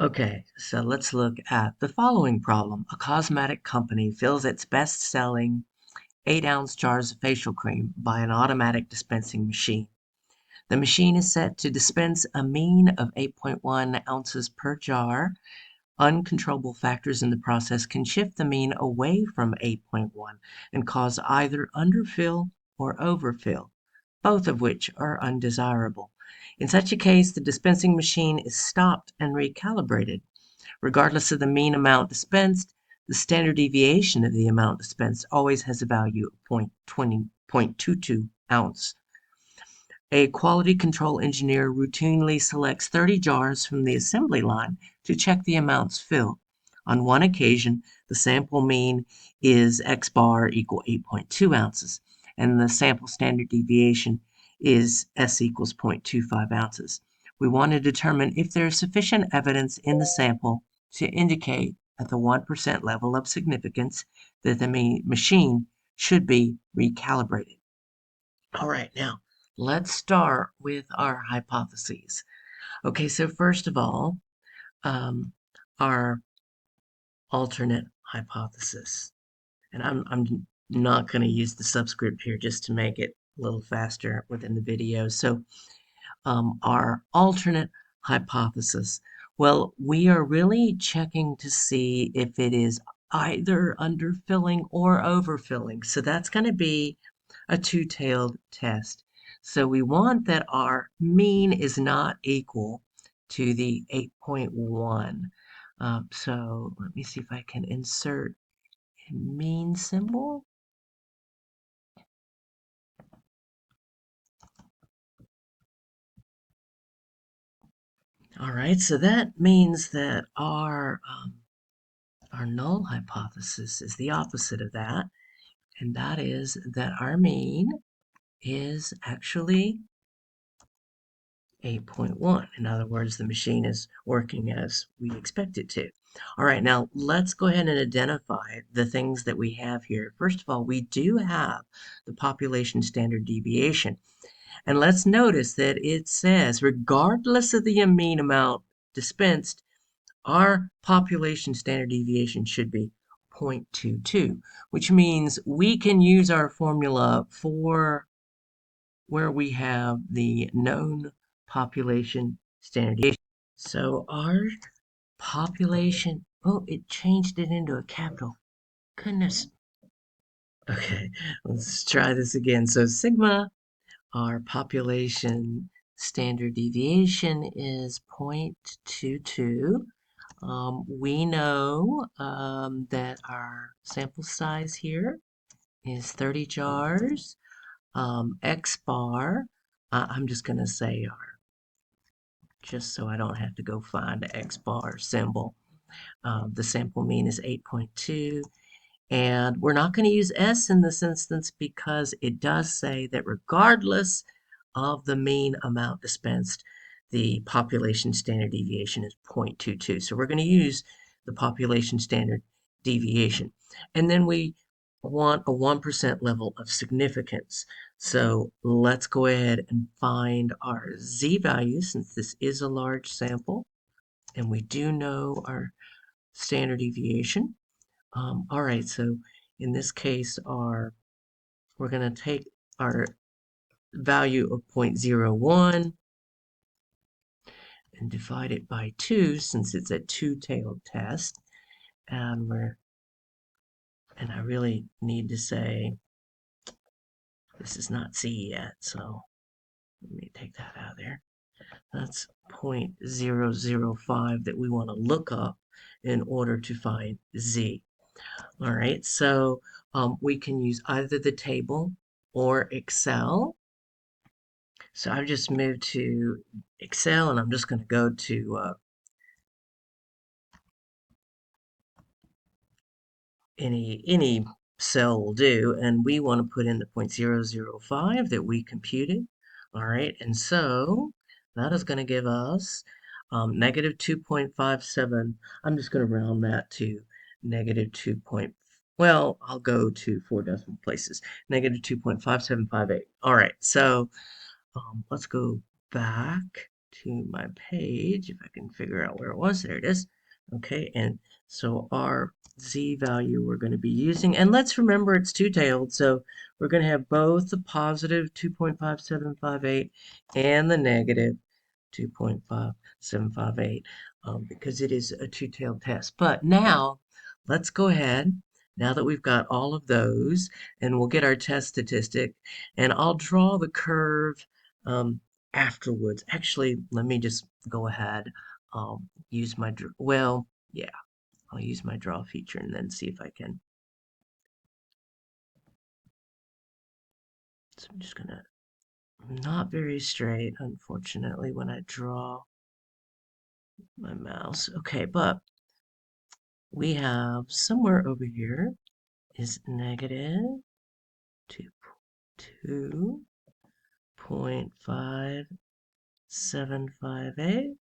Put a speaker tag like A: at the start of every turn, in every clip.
A: Okay, so let's look at the following problem. A cosmetic company fills its best-selling 8-ounce jars of facial cream by an automatic dispensing machine. The machine is set to dispense a mean of 8.1 ounces per jar. Uncontrollable factors in the process can shift the mean away from 8.1 and cause either underfill or overfill, both of which are undesirable. In such a case, the dispensing machine is stopped and recalibrated. Regardless of the mean amount dispensed, the standard deviation of the amount dispensed always has a value of 0.22 ounce. A quality control engineer routinely selects 30 jars from the assembly line to check the amounts filled. On one occasion, the sample mean is X bar equal 8.2 ounces, and the sample standard deviation is S equals 0.25 ounces. We want to determine if there is sufficient evidence in the sample to indicate at the 1% level of significance that the machine should be recalibrated. All right, now let's start with our hypotheses. Okay, so first of all, um, our alternate hypothesis. And I'm not going to use the subscript here just to make it a little faster within the video. So our alternate hypothesis. Well, we are really checking to see if it is either underfilling or overfilling. So that's going to be a two-tailed test. So we want that our mean is not equal to the 8.1. So let me see if I can insert a mean symbol. All right, so that means that our null hypothesis is the opposite of that, and that is that our mean is actually 8.1. In other words, the machine is working as we expect it to. All right, now let's go ahead and identify the things that we have here. First of all, we do have the population standard deviation. And let's notice that it says, regardless of the mean amount dispensed, our population standard deviation should be 0.22, which means we can use our formula for where we have the known population standard deviation. So our population, oh, it changed it into a capital. Goodness. Okay, let's try this again. So sigma, our population standard deviation is 0.22. We know that our sample size here is 30 jars. X bar, I'm just going to say our, just so I don't have to go find the X bar symbol. The sample mean is 8.2. And we're not going to use S in this instance because it does say that regardless of the mean amount dispensed, the population standard deviation is 0.22. So we're going to use the population standard deviation. And then we want a 1% level of significance. So let's go ahead and find our Z value since this is a large sample. And we do know our standard deviation. All right, so in this case, we're going to take our value of 0.01 and divide it by 2 since it's a two-tailed test. And I really need to say this is not C yet, so let me take that out of there. That's 0.005 that we want to look up in order to find Z. All right, so we can use either the table or Excel. So I've just moved to Excel and I'm just going to go to any cell will do, and we want to put in the 0.005 that we computed. All right, and so that is going to give us negative 2.57. I'm just going to round that to negative 2. Well, I'll go to 4 decimal places. Negative 2.5758. All right, so let's go back to my page, if I can figure out where it was. There it is. Okay, and so our z value we're going to be using, and let's remember it's two-tailed, so we're going to have both the positive 2.5758 and the negative 2.5758 because it is a two-tailed test. But now let's go ahead, now that we've got all of those, and we'll get our test statistic, and I'll draw the curve afterwards. Actually, let me just go ahead, use my, well, yeah, I'll use my draw feature and then see if I can. So I'm just gonna, not very straight, unfortunately, when I draw my mouse. Okay, but we have somewhere over here is negative 2.5758.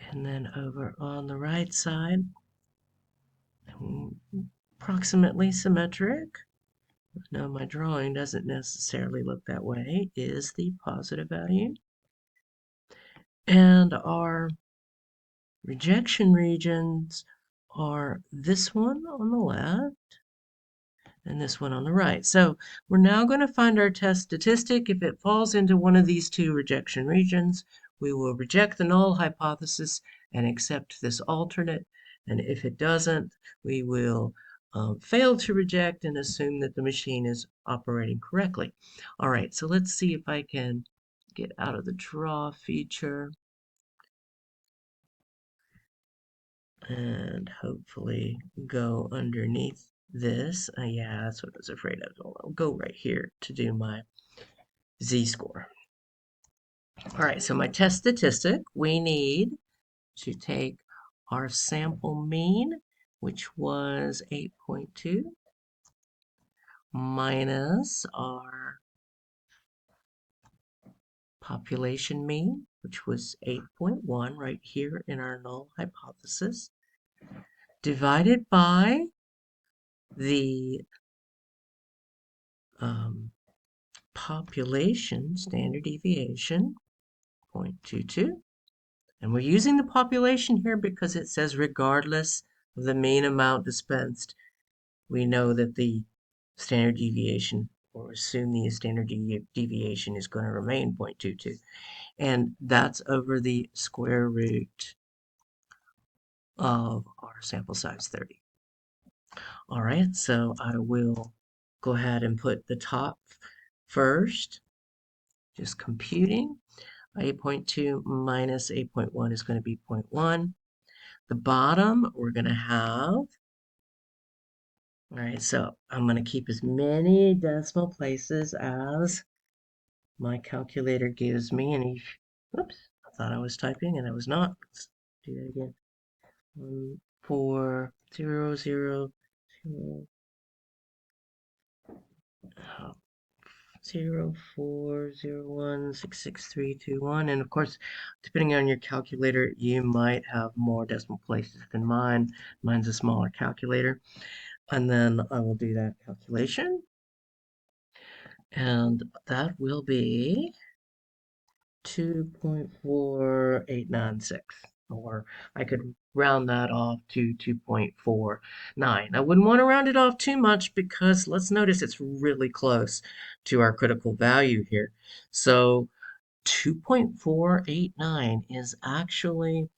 A: And then over on the right side, approximately symmetric. No, my drawing doesn't necessarily look that way, is the positive value. And our rejection regions are this one on the left and this one on the right. So we're now going to find our test statistic. If it falls into one of these two rejection regions, we will reject the null hypothesis and accept this alternate. And if it doesn't, we will fail to reject and assume that the machine is operating correctly. All right, so let's see if I can get out of the draw feature and hopefully go underneath this. Yeah, that's what I was afraid of. I'll go right here to do my z-score. All right, so my test statistic, we need to take our sample mean, which was 8.2, minus our population mean, which was 8.1 right here in our null hypothesis, divided by the population standard deviation, 0.22. And we're using the population here because it says regardless of the mean amount dispensed, we know that the standard deviation, or assume the standard deviation is going to remain 0.22. And that's over the square root of our sample size 30. All right, so I will go ahead and put the top first, just computing. 8.2 minus 8.1 is going to be 0.1. The bottom, we're going to have, all right, so I'm going to keep as many decimal places as my calculator gives me. And each, oops, I thought I was typing and I was not. Let's do that again. 4, 0, 0, 0, 0, 4, 0, 1, 6, 6, 3, 2, 1. And of course, depending on your calculator, you might have more decimal places than mine. Mine's a smaller calculator. And then I will do that calculation. And that will be 2.4896. Or I could round that off to 2.49. I wouldn't want to round it off too much because let's notice it's really close to our critical value here. So 2.489 is actually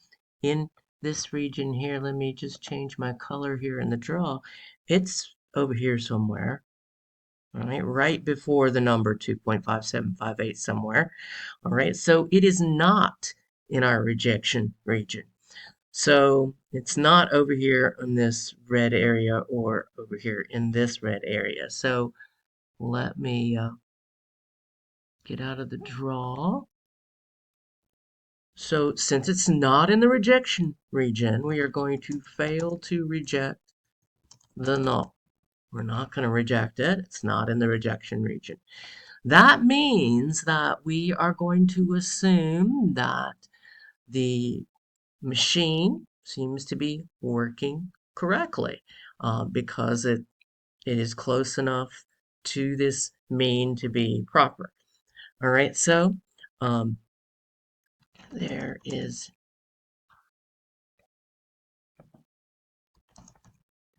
A: in this region here. Let me just change my color here in the draw. It's over here somewhere. All right, right before the number 2.5758 somewhere. All right, so it is not in our rejection region. So it's not over here in this red area or over here in this red area. So let me get out of the draw. So since it's not in the rejection region, we are going to fail to reject the null. We're not going to reject it. It's not in the rejection region. That means that we are going to assume that the machine seems to be working correctly because it is close enough to this mean to be proper. All right, so Um, there is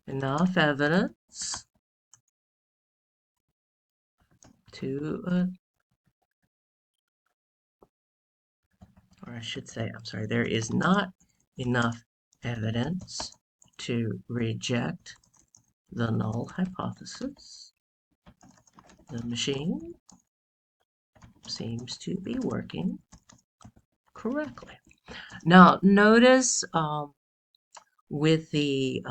A: enough evidence to, or I should say, I'm sorry, there is not enough evidence to reject the null hypothesis. The machine seems to be working correctly. Now, notice with the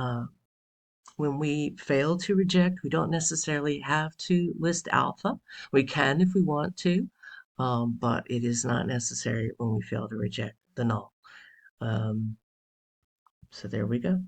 A: when we fail to reject, we don't necessarily have to list alpha. We can if we want to, but it is not necessary when we fail to reject the null. So there we go.